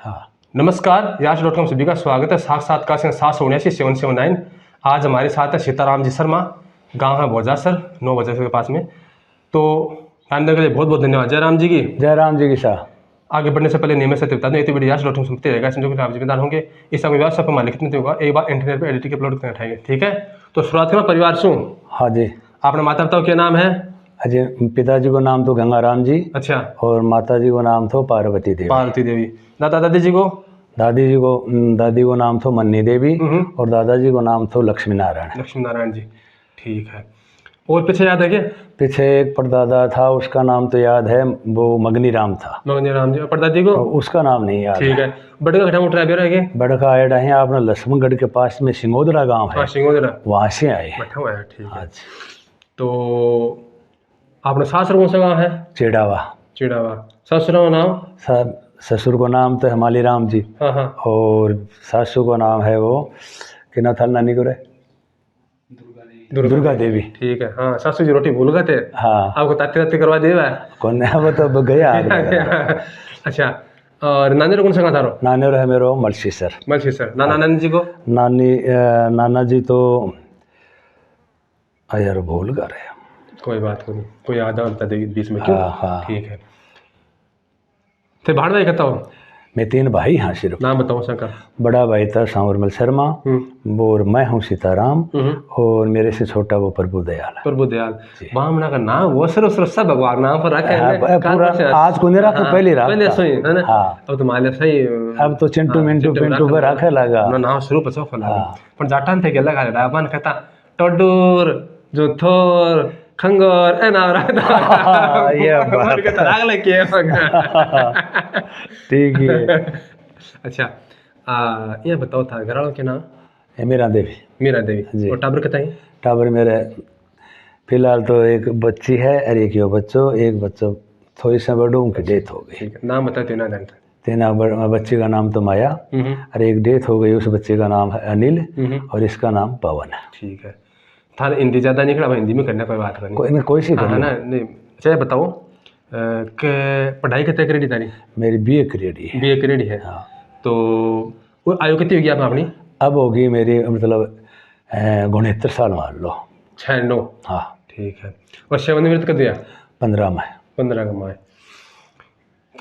हाँ। नमस्कार, याश.com सभी का स्वागत है। 779 आज हमारे साथ है सीताराम जी शर्मा, गांव है भोजासर, 9 बजे के पास में। तो टाइम देने के लिए बहुत बहुत धन्यवाद। जय राम जी की। जय राम जी की शाह। आगे बढ़ने से पहले नियमित से बता दें, ये तो वीडियो याश.com सुनते रहेगा, समझो कि आप जिम्मेदार होंगे। इस समय व्यवस्था पर मालिक कितने होगा, एक बार इंटरनेट पर एडिटिंग अपलोड करना उठाएंगे, ठीक है। तो शुरुआत करें परिवार से। हाँ जी। अपने माता पिता क्या नाम है? अजय, पिताजी को नाम तो गंगाराम जी। अच्छा। और माता जी को नाम तो पार्वती देवी। पार्वती देवी। दादा दादी जी को? दादी को नाम तो मन्नी देवी और दादाजी को नाम तो लक्ष्मी नारायण। लक्ष्मी नारायण जी, ठीक है। और पीछे याद है क्या? पीछे एक परदादा था, उसका नाम तो याद है, वो मगनी राम था। मगनी राम जी। और परदादी को? उसका नाम नहीं याद। ठीक है। बड़का घटा मोटा रह गए? बड़का आयडा है आपने लक्ष्मणगढ़ के पास में सिंगोदरा गांव है। सिंगोदरा, वहाँ से आए। बैठा हुआ है, ठीक है। अच्छा। तो आपने सासुर कौन सा गाँव है? चिड़ावा। चिड़ावा। ससुर का नाम? ससुर को नाम तो हिमाली राम जी। हाँ हाँ। और सासू को नाम है वो कि ना था नानी को रे दुर्गा देवी। ठीक है। हाँ, सासू जी रोटी भूल गए थे। हाँ। आपको ताती ताती करवा देवा है? कौन है वो तो गया। अच्छा। और नानी कौन सा गाँव था? नानी है मेरो मलसी सर। मलसी सर। नानी जी को? नाना जी तो यार भूल गए रहे। कोई बात नहीं, कोई आधा बता देगी बीच में, क्यों? हाँ। ठीक है। थे भाड़ भाई कहता हूँ मैं 3 भाई हाँ सिर्फ। नाम बताओ शंकर। बड़ा भाई था सांवरमल शर्मा, और मैं हूँ सीताराम, और मेरे से छोटा वो प्रभु दयाल। प्रभु दयाल। बामना का नाम वो सब भगवान नाम पर रखा है पूरा। आज को नहीं रखा, पहले रखा। पहले सही है ना। अब तो माले सही। अब तो चिंटू मिंटू पिंटू पर रखे लगा ना नाम शुरू पर सोफा लगा। पर जाटान थे के लगा रहा अपन कहता टडूर जो थोर खंगोर ए ना रहा। ये बात कहता राग लगे ठीक है। अच्छा। ये बताओ था घरालों के नाम? मीरा देवी। मीरा देवी। और टाबर कहता है? टाबर मेरे फिलहाल तो एक बच्ची है और एक यो बच्चो, एक बच्चो थोड़ी सा बड़ो उनकी डेथ हो गई। नाम बता देना जानता। तेना बच्ची का नाम तो माया, और एक डेथ हो गई, उस बच्चे का नाम है अनिल, और इसका नाम पवन है। ठीक है। था हिंदी ज़्यादा नहीं खड़ा, हिंदी में करना, कोई बात नहीं। कोई सी है ना। नहीं अच्छा बताओ कि पढ़ाई कितने करेडी तारी? मेरी BA करेडी है। BA करेडी है। हाँ। तो वो आयु कितनी होगी आप अपनी? अब होगी मेरी मतलब 69 साल मान लो। 6-9। हाँ ठीक है। और सेवानिवृत्त कर दिया? 15 का माए।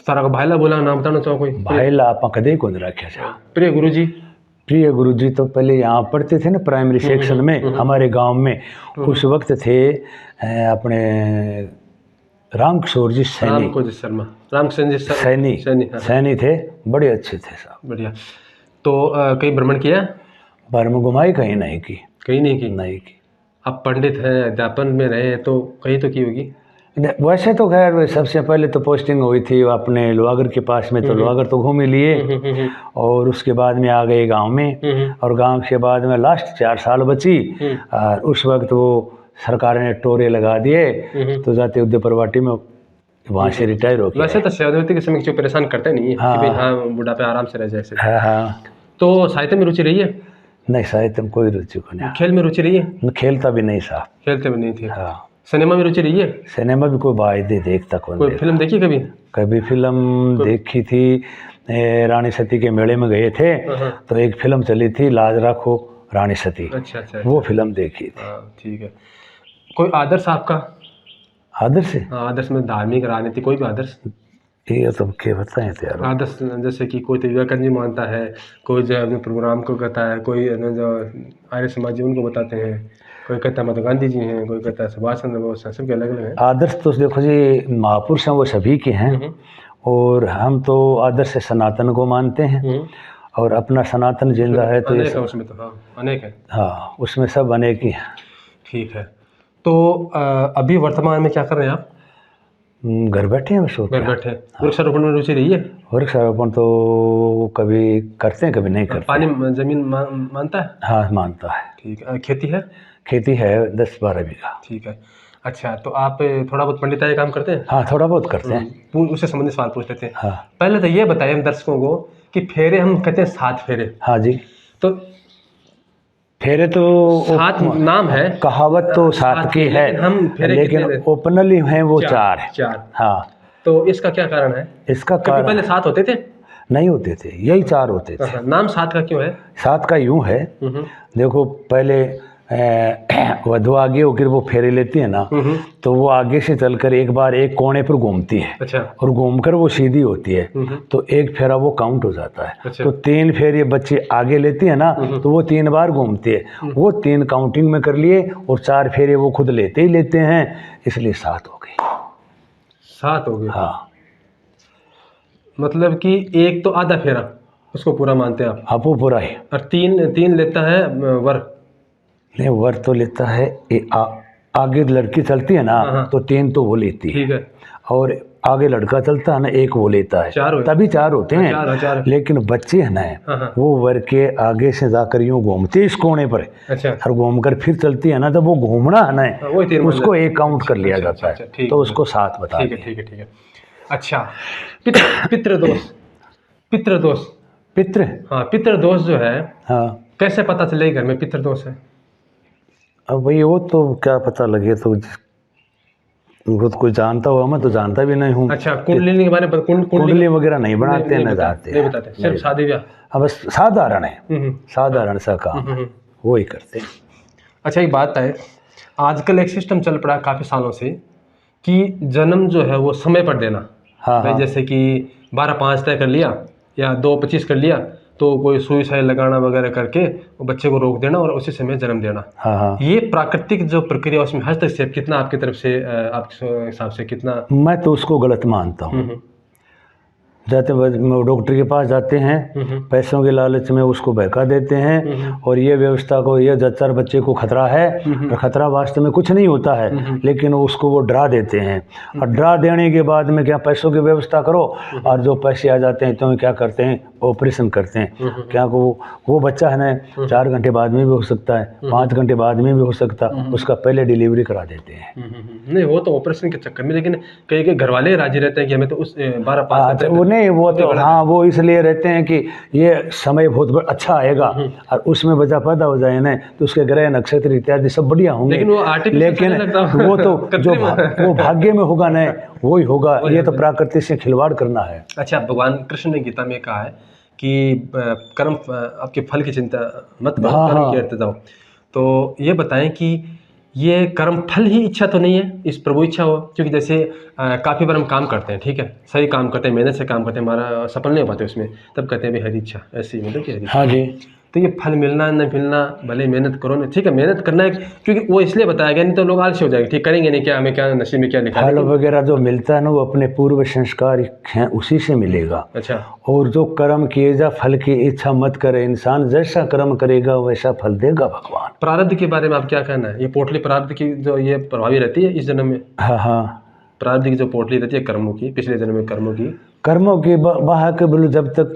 सारा का भाईला बोला नाम बताना चाहो कोई? भाईला आप कदे कौन रखे? प्रिय गुरुजी। प्रिय गुरुजी तो पहले यहाँ पढ़ते थे ना प्राइमरी सेक्शन में हमारे गांव में। उस वक्त थे अपने रामकिशोर जी सैनी। सैनी थे, बड़े अच्छे थे साहब। बढ़िया। तो कहीं भ्रमण किया? भ्रमण घुमाई कहीं नहीं की। कहीं नहीं की। आप पंडित हैं, अध्यापन में रहे तो कहीं तो की होगी? वैसे तो खैर सबसे पहले तो पोस्टिंग हुई थी अपने लोहागर के पास में, तो लोहागर तो घूम ही लिए, और उसके बाद में आ गए गांव में, और गांव के बाद में लास्ट 4 साल बची। और उस वक्त वो सरकार ने टोरे लगा दिए, तो जाते उद्यपुरवाटी में वहाँ से रिटायर हो गए। वैसे तो सेवानिवृत्ति के समय किसी परेशान करते नहीं है कि भाई हाँ बुढ़ापे आराम से रह जाए। हाँ। तो साहित्य में रुचि रही है? नहीं, साहित्य में कोई रुचि को नहीं। खेल में रुचि रही है? खेलता भी नहीं साहब। खेलते भी नहीं थे। हाँ। सिनेमा में रुचि रही है? सिनेमा भी कोई वायदे देखता कौन। कोई फिल्म देखी कभी? कभी फिल्म देखी थी, रानी सती के मेले में गए थे, तो एक फिल्म चली थी लाज रखो रानी सती। अच्छा। वो फिल्म देखी थी। ठीक है। कोई आदर्श आपका? आदर्श? हाँ, आदर्श में धार्मिक राजनीति कोई भी आदर्श? ये तो क्या बताएं यार। आदर्श जैसे कि कोई तो विवेकानंद जी मानता है, कोई जो अपने प्रोग्राम को कहता है, कोई जो आर्य समाज जीवन को बताते हैं, कोई कहता है महात्मा गांधी जी हैं, कोई कहता है सुभाष चंद्र बोस हैं, सबके अलग अलग हैं। आदर्श तो देखो जी महापुरुष हैं, वो सभी के हैं, और हम तो आदर्श सनातन को मानते हैं, और अपना सनातन जिंदा है तो ये उसमें तो हाँ अनेक है। हाँ, उसमें सब अनेक ही हैं। ठीक है। तो अभी वर्तमान में क्या कर रहे हैं आप? घर बैठे हैं। घर बैठे। वृक्षारोपण में रुचि रही है? वृक्षारोपण तो कभी करते हैं, कभी नहीं करते। पानी जमीन मानता है? हाँ, मानता है। ठीक है। खेती है? खेती है 10-12 बीघा। ठीक है। अच्छा, तो आप थोड़ा बहुत पंडिताई काम करते हैं? हाँ, थोड़ा बहुत करते हैं। उससे संबंधित सवाल पूछ लेते हैं। हाँ। पहले तो ये बताइए हम दर्शकों को कि फेरे हम कहते हैं 7 फेरे। हाँ जी। तो फेरे तो 7 नाम है, कहावत तो 7 की है, लेकिन ओपनली हैं वो 4 है। 4। हाँ। तो इसका क्या कारण है? इसका कारण पहले 7 होते थे? नहीं होते थे, यही 4 होते थे। नाम 7 का क्यों है? 7 का यूं है, देखो पहले वधु आगे होकर वो फेरे लेती है ना, तो वो आगे से चलकर एक बार एक कोने पर घूमती है। अच्छा। और घूमकर वो सीधी होती है, तो एक फेरा वो काउंट हो जाता है। अच्छा। तो 3 फेरे बच्चे आगे लेती है ना, तो वो 3 बार घूमती है, वो 3 काउंटिंग में कर लिए और 4 फेरे वो खुद लेते ही लेते हैं, इसलिए 7 हो गई। 7 हो गए। हाँ, मतलब कि एक तो आधा फेरा उसको पूरा मानते हैं आप? हाँ वो पूरा ही। और 3 लेता है वर? नहीं, वर तो लेता है आगे लड़की चलती है ना, तो 3 तो वो लेती है। ठीक है। और आगे लड़का चलता है ना, 1 वो लेता है, 4 तभी 4 होते हैं। 4। लेकिन बच्चे है ना, वो वर के आगे से जाकर यूं घूमते हैं इस कोने पर, अच्छा। और घूमकर फिर चलती है ना, तो वो घूमना है ना, वही 3 उसको 1 काउंट कर लिया जाता है, तो उसको 7 बता ठीक है, ठीक है, ठीक है। अच्छा, पितृदोष। पितृदोष, पितृ, हाँ, पितृदोष जो है, हाँ, कैसे पता चले घर में पितृदोष है? अब भाई वो तो क्या पता लगे, तो वो कोई जानता हुआ, मैं तो जानता भी नहीं हूँ। अच्छा, कुंडली के बारे में कुंडली वगैरह नहीं बनाते, न जाते, नहीं बताते, सिर्फ शादी ब्याह। हाँ, बस साधारण है, साधारण सा काम है, वो ही करते हैं। अच्छा, एक बात है, आजकल एक सिस्टम चल पड़ा काफ़ी सालों से कि जन्म जो है वो समय पर देना। हाँ, भाई हाँ, जैसे कि 12-5 तय कर लिया या 2-25 कर लिया, तो कोई सुई साई लगाना वगैरह करके वो बच्चे को रोक देना और उसी समय जन्म देना। हाँ, हाँ। ये प्राकृतिक जो प्रक्रिया उसमें हस्तक्षेप कितना आपकी तरफ से, आपके हिसाब से कितना? मैं तो उसको गलत मानता हूँ। जाते डॉक्टर के पास जाते हैं, पैसों के लालच में उसको बहका देते हैं, और ये व्यवस्था को, ये 4 बच्चे को खतरा है, और खतरा वास्तव में कुछ नहीं होता है, लेकिन उसको वो डरा देते हैं। और डरा देने के बाद में क्या, पैसों की व्यवस्था करो, और जो पैसे आ जाते हैं तो क्या करते हैं, ऑपरेशन करते हैं। क्या वो बच्चा है ना 4 घंटे बाद में भी हो सकता है, 5 घंटे बाद में भी हो सकता है, उसका पहले डिलीवरी करा देते हैं। नहीं, वो तो ऑपरेशन के चक्कर में, लेकिन कई घर वाले राजी रहते हैं कि हमें तो उस 12-5 नहीं, वो तो हाँ, वो इसलिए रहते हैं कि ये समय बहुत अच्छा आएगा, और उसमें बच्चा पैदा हो जाए ना, तो उसके ग्रह नक्षत्र इत्यादि सब बढ़िया होंगे। लेकिन वो आर्टिफिशियल वो तो जो वो भाग्य में होगा ना, वो ही होगा। ये तो प्रकृति से खिलवाड़ करना है। अच्छा, भगवान कृष्ण ने गीता में कहा है कि कर्म, आपके फल की चिंता मत करो, कर्म करते जाओ। तो ये बताएं कि ये कर्म फल ही इच्छा तो नहीं है, इस प्रभु इच्छा हो? क्योंकि जैसे काफ़ी बार हम काम करते हैं, ठीक है, सही काम करते हैं, मेहनत से काम करते हैं, हमारा सफल नहीं हो पाते उसमें, तब कहते हैं भी हरी इच्छा, ऐसी मतलब कि हरी इच्छा। हाँ जी। तो ये फल मिलना न मिलना, भले मेहनत करो ना, ठीक है, मेहनत करना है, क्योंकि वो इसलिए बताया गया, नहीं तो लोग आलसी हो जाएंगे, ठीक, करेंगे नहीं, क्या हमें क्या नसीब में क्या लिखा है। फल वगैरह जो मिलता है ना, वो अपने पूर्व संस्कार हैं उसी से मिलेगा। अच्छा। और जो कर्म किए जा, फल की इच्छा मत करे, इंसान जैसा कर्म करेगा वैसा फल देगा भगवान। प्रारब्ध के बारे में आप क्या कहना है? ये पोटली प्रारब्ध की जो ये प्रभावी रहती है इस जन्म में? हाँ, हाँ, प्रारब्ध की जो पोटली रहती है कर्मों की, पिछले जन्म में कर्मों की बहा के बोलो, जब तक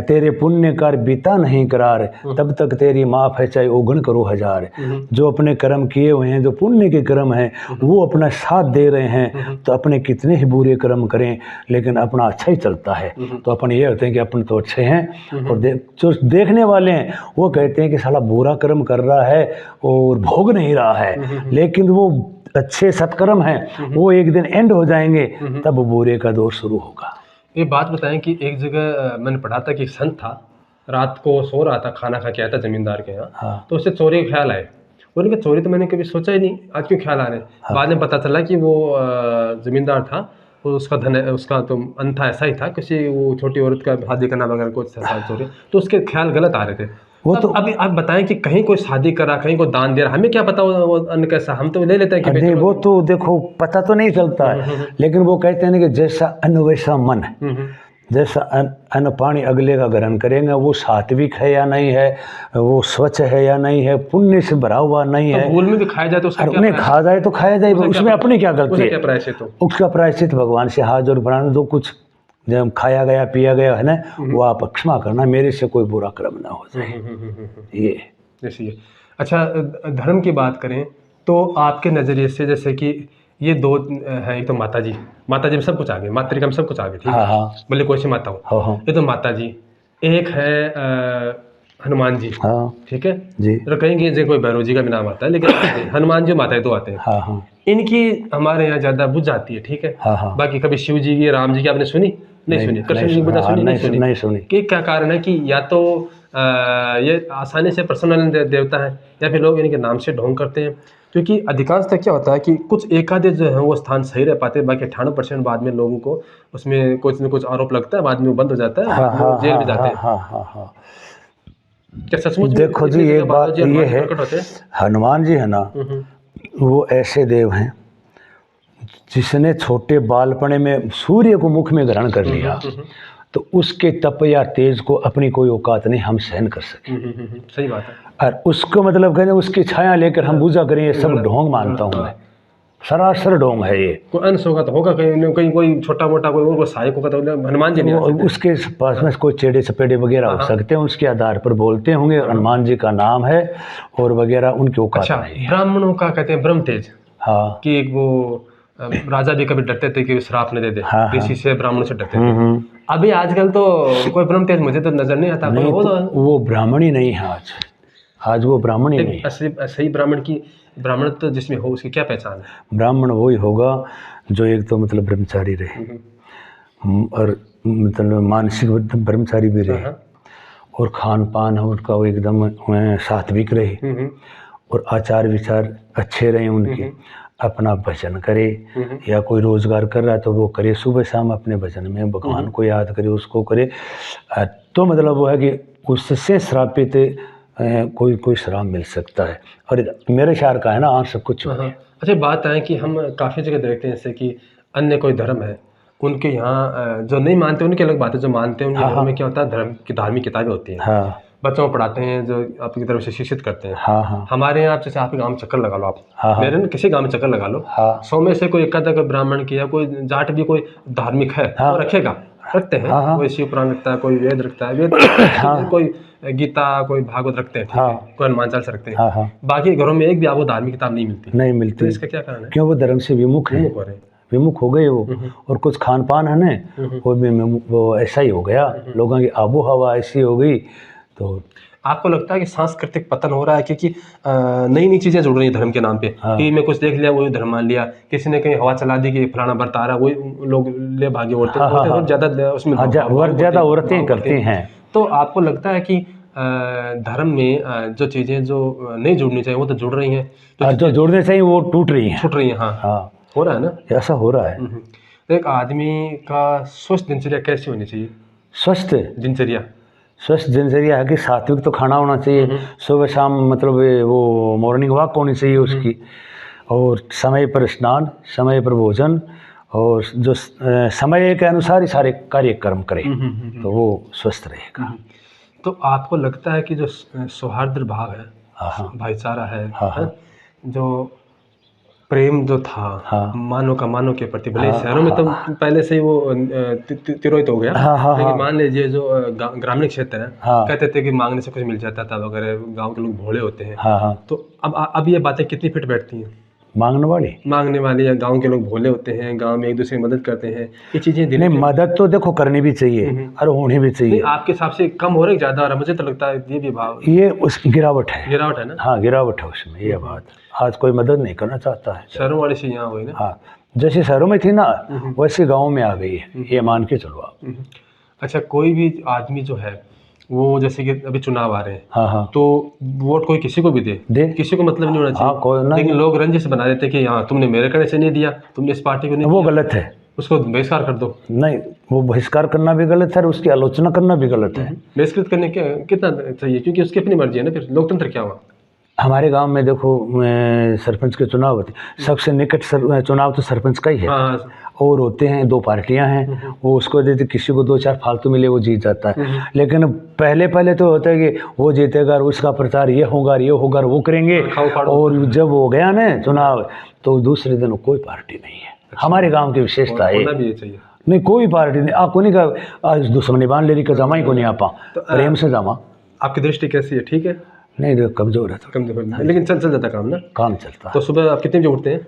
तेरे पुण्य कार्य बीता नहीं करार, तब तक तेरी माफ़ है चाहे 9 करो 1000। जो अपने कर्म किए हुए हैं, जो पुण्य के कर्म हैं, वो अपना साथ दे रहे हैं, तो अपने कितने ही बुरे कर्म करें, लेकिन अपना अच्छा ही चलता है। तो अपन ये होते हैं कि अपन तो अच्छे हैं, और जो देखने वाले हैं वो कहते हैं कि साला बुरा कर्म कर रहा है और भोग नहीं रहा है, लेकिन वो अच्छे सत्कर्म हैं, वो एक दिन एंड हो जाएंगे, तब बुरे का दौर शुरू होगा। ये बात बताएं कि एक जगह मैंने पढ़ा था कि एक संत था, रात को सो रहा था, खाना खा के आया था जमींदार के यहाँ। हाँ। तो उससे चोरी का ख्याल आए, उनके चोरी तो मैंने कभी सोचा ही नहीं, आज क्यों ख्याल आ रहे। हाँ। बाद में पता चला कि वो जमींदार था, वो उसका धन, उसका तो अंत ऐसा ही था, किसी वो छोटी औरत का शादी करना वगैरह कुछ चोरी, तो उसके ख्याल गलत आ रहे थे। वो तो अभी आप बताएं कि कहीं कोई शादी करा, कहीं को दान दे रहा, हमें क्या पता वो अन्न कैसा, हम तो ले लेते हैं कि नहीं, वो तो देखो पता तो नहीं चलता है, लेकिन वो कहते हैं कि जैसा अन्न वैसा मन। जैसा अन्न पानी अगले का ग्रहण करेंगे, वो सात्विक है या नहीं है, वो स्वच्छ है या नहीं है, पुण्य से भरा हुआ नहीं है। भूल में भी खाया जाए तो उसमें खा जाए तो खाया जाए, उसमें अपनी क्या गलती है? उसका प्रायश्चित भगवान से हाथ जोड़ प्राण, जो कुछ जब खाया गया पिया गया है ना, वो आप क्षमा करना, मेरे से कोई बुरा कर्म ना हो जाए। ये जैसे ये। अच्छा, धर्म की बात करें तो आपके नज़रिए से, जैसे कि ये 2 हैं, एक तो माता जी में सब कुछ आ गए, मातृका में सब कुछ आ गए, ठीक है, हाँ, बोले कोई सी माता हो, ये तो माता जी। एक है हनुमान जी, हाँ, ठीक है जी, तो कहेंगे जैसे कोई भैरव जी का भी नाम आता है, लेकिन हनुमान जी माता है तो आते हैं। हाँ, हाँ, इनकी हमारे यहाँ ज़्यादा बुझ जाती है, ठीक है। हाँ, हाँ, बाकी कभी शिव जी की, राम जी की आपने सुनी? नहीं सुनी, कृष्ण जी की पूजा सुनी नहीं सुनी? नहीं सुनी। कि क्या कारण है कि या तो ये आसानी से प्रसन्न देवता है या फिर लोग इनके नाम से ढोंग करते हैं? क्योंकि अधिकांशतः क्या होता है कि कुछ एकाधिक जो है वो स्थान सही रह पाते हैं, बाकी 98% बाद में लोगों को उसमें कुछ न कुछ आरोप लगता है, बाद में वो बंद हो जाता है, हाँ हाँ वो जेल में जाते हैं। हाँ हाँ हाँ। क्या सचमुच में देखो जी, इतनी जगह एक बात जी हनुमान ये जी है, प्रकट होते हैं? हनुमान जी है ना, वो ऐसे देव हैं जिसने छोटे बालपने में सूर्य को मुख में ग्रहण कर लिया, तो उसके तप या तेज को अपनी कोई औकात नहीं हम सहन कर सके। सही बात है। और उसको मतलब कहते उसकी छाया लेकर हम पूजा करें, ये सब ढोंग मानता हूँ मैं, सरासर ढोंग है ये। कोई अंश होगा तो होगा, कहीं न कहीं कोई छोटा मोटा कोई और सहायक होगा तो हनुमान जी नहीं आ सकते। उसके पास में कोई चेड़े चपेड़े वगैरह हो सकते हैं, उसके आधार पर बोलते होंगे, हनुमान जी का नाम है और वगैरह, उनकी औकात अच्छा, नहीं है। ब्राह्मणों का कहते हैं ब्रह्म तेज, हाँ कि एक वो राजा भी कभी डरते थे कि श्राप न दे दे, हाँ, ऋषि से ब्राह्मण से डरते थे। अभी आजकल तो कोई ब्रह्म तेज मुझे तो नजर नहीं आता। नहीं, वो वो ब्राह्मण ही नहीं है आज वो ब्राह्मण ही नहीं है। सही ब्राह्मण की, ब्राह्मण तो जिसमें हो उसकी क्या पहचान है? ब्राह्मण वही होगा जो एक तो मतलब ब्रह्मचारी रहे, और मतलब मानसिक ब्रह्मचारी भी रहे, और खान पान है उनका वो एकदम सात्विक रहे, और आचार विचार अच्छे रहे उनके, अपना भजन करे, या कोई रोजगार कर रहा है तो वो करे, सुबह शाम अपने भजन में भगवान को याद करे, उसको करे। तो मतलब वो है कि उससे श्रापित कोई श्राप मिल सकता है, और मेरे ख्याल का है ना, और सब कुछ। अच्छा, बात है कि हम काफ़ी जगह देखते हैं जैसे कि अन्य कोई धर्म है, उनके यहाँ जो नहीं मानते उनकी अलग बात है, जो मानते हैं उनके घर में क्या होता है, धर्म की धार्मिक किताबें होती हैं, हाँ बच्चों को पढ़ाते हैं, जो आपकी तरफ से शिक्षित करते हैं। हाँ हाँ हमारे यहाँ जैसे आपके गाँव में चक्कर लगा लो, आप हाँ मेरे ना किसी गाँव में चक्कर लगा लो, हाँ 100 में से कोई एकाधा कोई ब्राह्मण की या कोई जाट भी कोई धार्मिक है हाँ, वो रखेगा, रखते हैं। हाँ, कोई शिव पुराण रखता है, कोई वेद रखता है, वेद कोई गीता, कोई भागवत रखते हैं, ठीक है, कोई हनुमान चालीसा रखते हैं। हाँ हाँ बाकी घरों में एक भी आपको धार्मिक किताब नहीं मिलती। नहीं तो मिलती। इसका क्या कारण है? क्यों? वो धर्म से विमुख है, विमुख हो रहे हैं। विमुख हो गए वो, और कुछ खान पान है ना, वो भी वो ऐसा ही हो गया, लोगों की आबो हवा ऐसी हो गई। तो आपको लगता है कि सांस्कृतिक पतन हो रहा है, क्योंकि नई नई चीजें जुड़ रही हैं धर्म के नाम पे? टीवी में कुछ देख लिया वही धर्म मान लिया, किसी ने कहीं हवा चला दी कि फलाना व्रत आ रहा, वही लोग ले भागे, औरतें ज्यादा उसमें ज्यादा औरतें करती हैं। तो आपको लगता है कि धर्म में जो चीजें जो नहीं जुड़नी चाहिए वो तो जुड़ रही हैं, तो जो जुड़ने चाहिए वो टूट रही हैं, छूट रही हैं? हाँ हाँ हो रहा है ना, ऐसा हो रहा है। तो एक आदमी का स्वस्थ दिनचर्या कैसी होनी चाहिए? स्वस्थ दिनचर्या, स्वस्थ दिनचर्या है कि सात्विक तो खाना होना चाहिए, सुबह शाम मतलब वो मॉर्निंग वॉक होनी चाहिए उसकी, और समय पर स्नान, समय पर भोजन, और जो समय के अनुसार ही सारे कार्यक्रम करे, तो वो स्वस्थ रहेगा। तो आपको लगता है कि जो सौहार्द भाव है, हाँ भाईचारा है, हाँ, जो प्रेम जो था, हाँ मानव का मानव के प्रति, भले शहरों में तो पहले से ही वो तिरोहित हो गया, लेकिन मान लीजिए जो ग्रामीण क्षेत्र है, कहते थे कि मांगने से कुछ मिल जाता था वगैरह, गांव के लोग भोले होते हैं। तो अब ये बातें कितनी फिट बैठती हैं? मांगने वाली या गांव के लोग भोले होते हैं, गांव में एक दूसरे की मदद करते हैं, ये चीजें नहीं, मदद तो देखो करनी भी चाहिए और होनी भी चाहिए। आपके हिसाब से कम हो रही है, ज्यादा हो रहा है? मुझे तो लगता है ये भी भाव, ये उसकी गिरावट है, गिरावट है ना। हाँ गिरावट है उसमें, ये बात। आज कोई मदद नहीं करना चाहता है, शहरों वाली से यहाँ हुई ना। हाँ, जैसे शहरों में थी ना वैसे गाँव में आ गई है, ये मान के चलो आप। अच्छा, कोई भी आदमी जो है वो, जैसे कि अभी चुनाव आ रहे हैं, हाँ, तो वोट कोई किसी को भी दे, किसी को मतलब नहीं होना चाहिए, लेकिन लोग रंजिश बना देते कि हाँ तुमने मेरे करने से नहीं दिया, तुमने इस पार्टी को नहीं, वो गलत है, उसको बहिष्कार कर दो। नहीं, वो बहिष्कार करना भी गलत है और उसकी आलोचना करना भी गलत है। बहिष्कृत करने के कितना चाहिए, क्योंकि उसकी अपनी मर्जी है ना, फिर लोकतंत्र क्या हुआ? हमारे गांव में देखो सरपंच के चुनाव होते, सबसे निकट चुनाव तो सरपंच का ही है, और होते हैं 2 पार्टियां हैं, वो उसको देते, किसी को 2-4 फालतू मिले वो जीत जाता है। लेकिन पहले तो होता है कि वो जीतेगा और उसका प्रचार ये होगा वो करेंगे, और जब हो गया ना चुनाव तो दूसरे दिन कोई पार्टी नहीं है। हमारे गाँव की विशेषता है, नहीं कोई पार्टी नहीं, आपको नहीं कहा आज दुश्मनी बांध ले रही का जमा ही को नहीं आपा, प्रेम से जमा। आपकी दृष्टि कैसी है? ठीक है? नहीं, कमजोर है तो, कमजोर, लेकिन चल जाता काम ना, काम चलता। तो सुबह आप कितने बजे उठते हैं?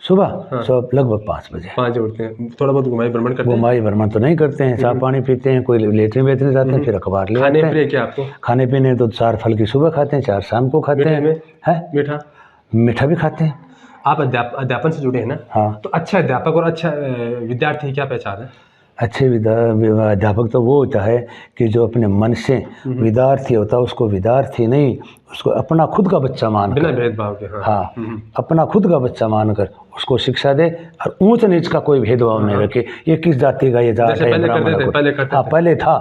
सुबह सब लगभग 5 बजे। 5 बजे उठते हैं, थोड़ा बहुत घुमाई भ्रमण करते हैं? घुमाई भ्रमण तो नहीं करते हैं, चाय पानी पीते हैं, कोई लेटने बेचने जाते हैं, फिर अखबार ले आते हैं। क्या आपको खाने पीने तो 4 फल की सुबह खाते हैं, 4 शाम को खाते हैं। मीठा भी खाते हैं। आप अध्यापन से जुड़े हैं ना? हाँ। तो अच्छा अध्यापक और अच्छा विद्यार्थी क्या पहचान है? अच्छे अध्यापक तो वो होता है कि जो अपने मन से विद्यार्थी होता है उसको विद्यार्थी नहीं, उसको अपना खुद का बच्चा मान बिना कर, भेदभाव के। हाँ। हाँ, अपना खुद का बच्चा मानकर उसको शिक्षा दे और ऊंच नीच का कोई भेदभाव नहीं रखे, ये किस जाति का, ये जात जैसे है, पहले ब्राह्मण करते थे, है, पहले करते हाँ थे। पहले था,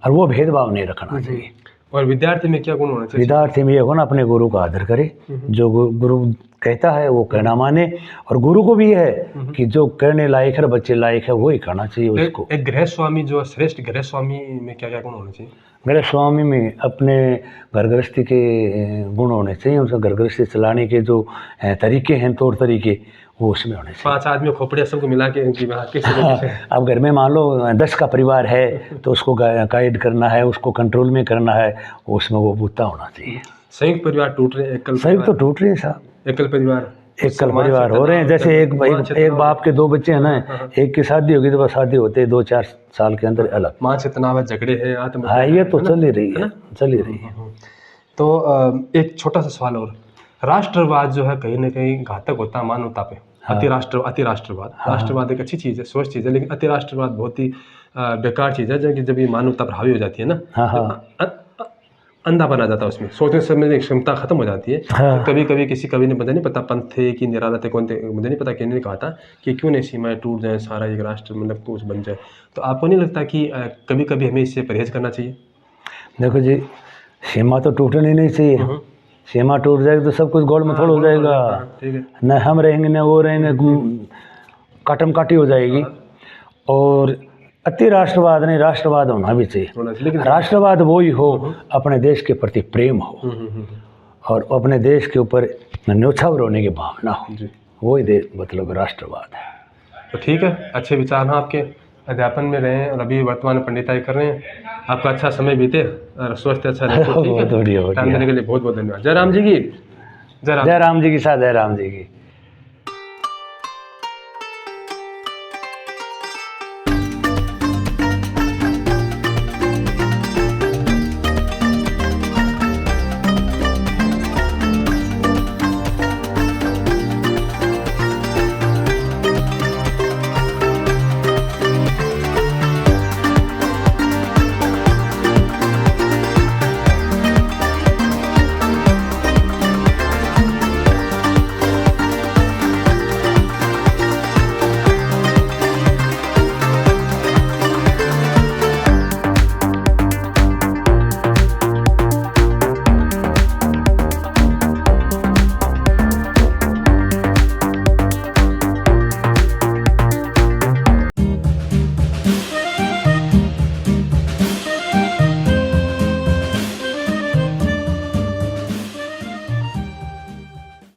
और वो भेदभाव नहीं रखना चाहिए। और विद्यार्थी में क्या गुण होना चाहिए? विद्यार्थी में ये हो ना, अपने गुरु का आदर करे, जो गुरु कहता है वो कहना माने, और गुरु को भी है कि जो करने लायक है, बच्चे लायक है, वही करना चाहिए उसको। एक गृह स्वामी जो श्रेष्ठ गृह स्वामी में क्या क्या गुण होने चाहिए? मेरे स्वामी में अपने घर गृहस्थी के गुण होने चाहिए, उसका घर गृहस्थी चलाने के जो तरीके हैं, तौर तरीके, वो उसमें होने चाहिए। 5 आदमी खोपड़िया सबको मिला के किसी न किसी। अब घर में मान लो 10 का परिवार है तो उसको गाइड करना है, उसको कंट्रोल में करना है, उसमें वो बूता होना चाहिए। संयुक्त परिवार टूट रहे हैं, एकल संयुक्त तो टूट रहे हैं साहब, एकल परिवार, एकल परिवार हो रहे हैं। जैसे एक बाप के 2 बच्चे हैं ना, एक की शादी होगी तो बस शादी होते 2-4 साल के अंदर अलग। माँ से तनाव है, झगड़े हैं, हाँ, ये तो चल ही रही है, चल ही रही है। तो एक छोटा सा सवाल और, राष्ट्रवाद जो है कहीं ना कहीं घातक होता है मानवता पे। अति राष्ट्रवाद, राष्ट्रवाद एक अच्छी चीज़ है, स्वस्थ चीज़ है, लेकिन अति राष्ट्रवाद बहुत ही बेकार चीज़ है, जब ये मानवता पर हावी हो जाती है ना, अंधा बना जाता है, उसमें सोचने समय की क्षमता खत्म हो जाती है। तो कभी कभी किसी कवि ने, मुझे नहीं पता पंथ थे कि निराला थे, कौन थे मुझे नहीं पता, किन्होंने ने कहा था कि क्यों नहीं सीमाएं टूट जाएं, सारा एक राष्ट्र मतलब कुछ बन जाए। तो आपको नहीं लगता कि कभी कभी हमें इससे परहेज करना चाहिए? देखो जी, सीमा तो टूटनी नहीं चाहिए। सीमा टूट जाएगी तो सब कुछ गोल में थोड़ा हो जाएगा, ठीक है, न हम रहेंगे न वो रहेंगे, काटम काटी हो जाएगी। और अति राष्ट्रवाद नहीं, राष्ट्रवाद होना भी चाहिए, लेकिन राष्ट्रवाद वो ही हो अपने देश के प्रति प्रेम हो और अपने देश के ऊपर न्योछावर होने की भावना हो, वो ही देश मतलब राष्ट्रवाद है। तो ठीक है, अच्छे विचार हैं आपके, अध्यापन में रहे हैं और अभी वर्तमान में पंडिताई कर रहे हैं। आपका अच्छा समय बीते और स्वस्थ अच्छा रहे। ठीक है, बहुत बढ़िया, टाइम देने के लिए बहुत बहुत धन्यवाद। जय राम जी की, जय राम जी की साथ, जय राम जी की।